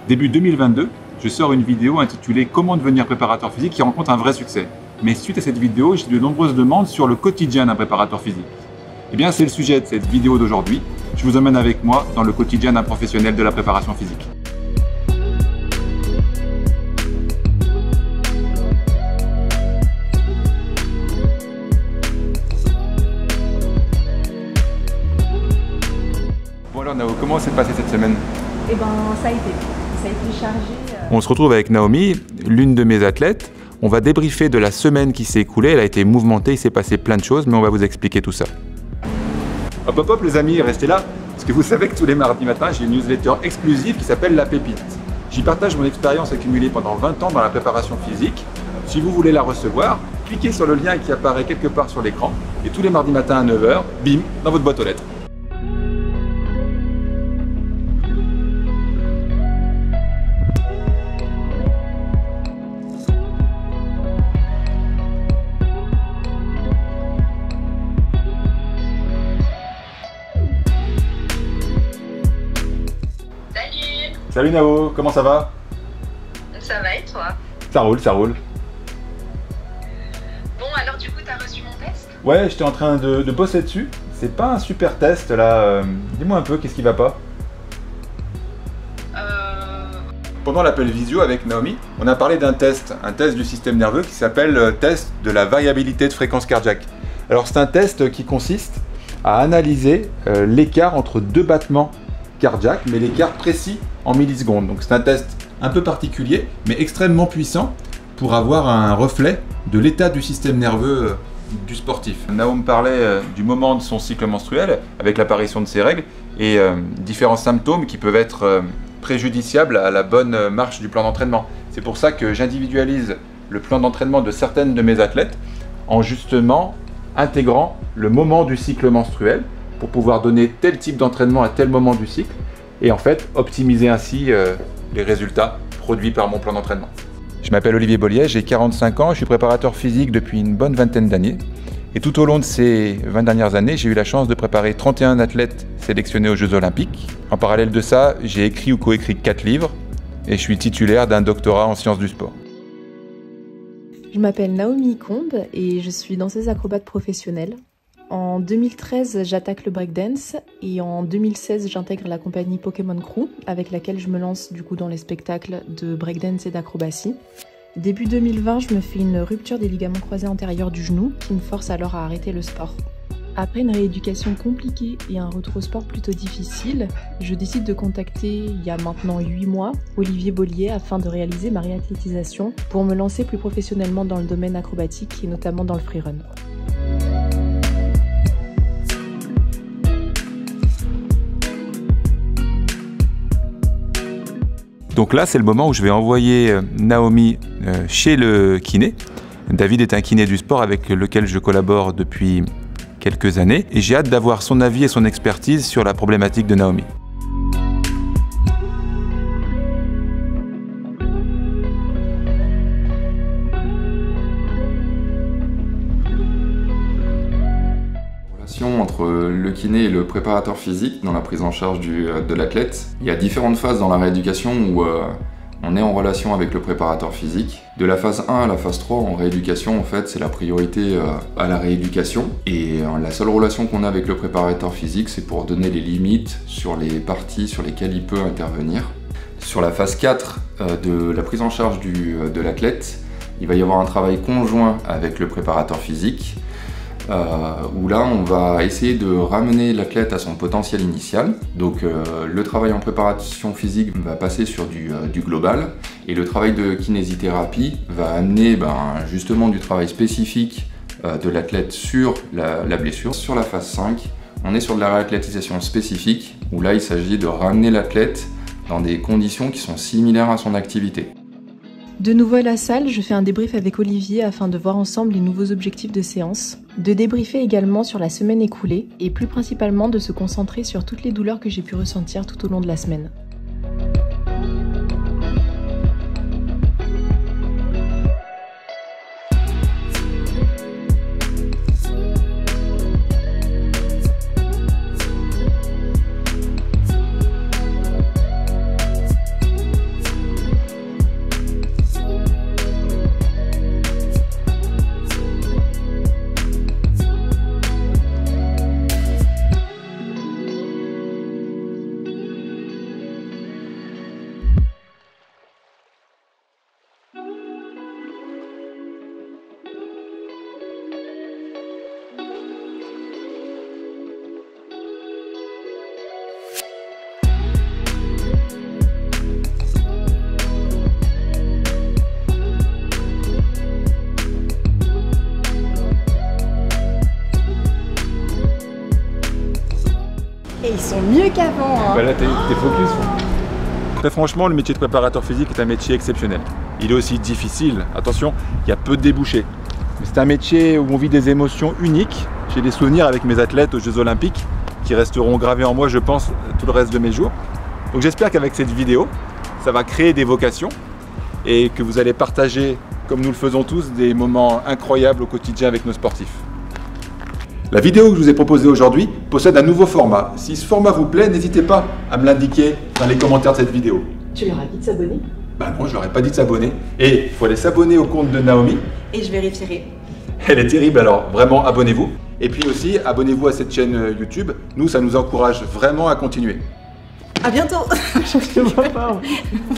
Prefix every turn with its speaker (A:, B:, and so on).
A: Début 2022, je sors une vidéo intitulée « Comment devenir préparateur physique » qui rencontre un vrai succès. Mais suite à cette vidéo, j'ai de nombreuses demandes sur le quotidien d'un préparateur physique. Eh bien, c'est le sujet de cette vidéo d'aujourd'hui. Je vous emmène avec moi dans le quotidien d'un professionnel de la préparation physique. Bon alors Nao, comment s'est passée cette semaine?
B: Eh ben, ça a été chargé.
A: On se retrouve avec Naomi, l'une de mes athlètes. On va débriefer de la semaine qui s'est écoulée. Elle a été mouvementée, il s'est passé plein de choses, mais on va vous expliquer tout ça. Hop hop hop les amis, restez là, parce que vous savez que tous les mardis matins, j'ai une newsletter exclusive qui s'appelle La Pépite. J'y partage mon expérience accumulée pendant 20 ans dans la préparation physique. Si vous voulez la recevoir, cliquez sur le lien qui apparaît quelque part sur l'écran, et tous les mardis matins à 9 h, bim, dans votre boîte aux lettres. Salut Nao, comment ça va?
B: Ça va et toi?
A: Ça roule, ça roule.
B: Bon, alors du coup, t'as reçu mon test?
A: Ouais, j'étais en train de bosser dessus. C'est pas un super test là. Dis-moi un peu, qu'est-ce qui va pas? Pendant l'appel visio avec Naomi, on a parlé d'un test, un test du système nerveux qui s'appelle test de la variabilité de fréquence cardiaque. Alors c'est un test qui consiste à analyser l'écart entre deux battements cardiaque, mais l'écart précis en millisecondes. Donc c'est un test un peu particulier, mais extrêmement puissant pour avoir un reflet de l'état du système nerveux du sportif. Naomi parlait du moment de son cycle menstruel, avec l'apparition de ses règles, et différents symptômes qui peuvent être préjudiciables à la bonne marche du plan d'entraînement. C'est pour ça que j'individualise le plan d'entraînement de certaines de mes athlètes en justement intégrant le moment du cycle menstruel, pour pouvoir donner tel type d'entraînement à tel moment du cycle et en fait optimiser ainsi les résultats produits par mon plan d'entraînement. Je m'appelle Olivier Bollier, j'ai 45 ans, je suis préparateur physique depuis une bonne vingtaine d'années et tout au long de ces 20 dernières années, j'ai eu la chance de préparer 31 athlètes sélectionnés aux Jeux Olympiques. En parallèle de ça, j'ai écrit ou coécrit 4 livres et je suis titulaire d'un doctorat en sciences du sport.
C: Je m'appelle Naomi Combe et je suis danseuse acrobate professionnelle. En 2013, j'attaque le breakdance et en 2016, j'intègre la compagnie Pokémon Crew avec laquelle je me lance du coup dans les spectacles de breakdance et d'acrobatie. Début 2020, je me fais une rupture des ligaments croisés antérieurs du genou qui me force alors à arrêter le sport. Après une rééducation compliquée et un retour au sport plutôt difficile, je décide de contacter, il y a maintenant 8 mois, Olivier Bollier afin de réaliser ma réathlétisation pour me lancer plus professionnellement dans le domaine acrobatique et notamment dans le freerun.
A: Donc là, c'est le moment où je vais envoyer Naomi chez le kiné. David est un kiné du sport avec lequel je collabore depuis quelques années et j'ai hâte d'avoir son avis et son expertise sur la problématique de Naomi.
D: Entre le kiné et le préparateur physique dans la prise en charge de l'athlète. Il y a différentes phases dans la rééducation où on est en relation avec le préparateur physique. De la phase 1 à la phase 3 en rééducation, en fait, c'est la priorité à la rééducation. Et la seule relation qu'on a avec le préparateur physique, c'est pour donner les limites sur les parties sur lesquelles il peut intervenir. Sur la phase 4 de la prise en charge de l'athlète, il va y avoir un travail conjoint avec le préparateur physique. Où là on va essayer de ramener l'athlète à son potentiel initial. Donc le travail en préparation physique va passer sur du global et le travail de kinésithérapie va amener justement du travail spécifique de l'athlète sur la blessure. Sur la phase 5, on est sur de la réathlétisation spécifique où là il s'agit de ramener l'athlète dans des conditions qui sont similaires à son activité.
C: De nouveau à la salle, je fais un débrief avec Olivier afin de voir ensemble les nouveaux objectifs de séance, de débriefer également sur la semaine écoulée et plus principalement de se concentrer sur toutes les douleurs que j'ai pu ressentir tout au long de la semaine.
E: sont mieux qu'avant. Hein.
A: Bah là, t'es focus. Très franchement, le métier de préparateur physique est un métier exceptionnel. Il est aussi difficile. Attention, il y a peu de débouchés. Mais c'est un métier où on vit des émotions uniques. J'ai des souvenirs avec mes athlètes aux Jeux Olympiques qui resteront gravés en moi, je pense, tout le reste de mes jours. Donc j'espère qu'avec cette vidéo, ça va créer des vocations et que vous allez partager, comme nous le faisons tous, des moments incroyables au quotidien avec nos sportifs. La vidéo que je vous ai proposée aujourd'hui possède un nouveau format. Si ce format vous plaît, n'hésitez pas à me l'indiquer dans les commentaires de cette vidéo.
C: Tu leur as dit de s'abonner?
A: Bah non, je leur ai pas dit de s'abonner. Et il faut aller s'abonner au compte de Naomi.
E: Et je vérifierai.
A: Elle est terrible, alors vraiment abonnez-vous. Et puis aussi, abonnez-vous à cette chaîne YouTube. Nous, ça nous encourage vraiment à continuer.
E: À bientôt.
C: Je te vois pas.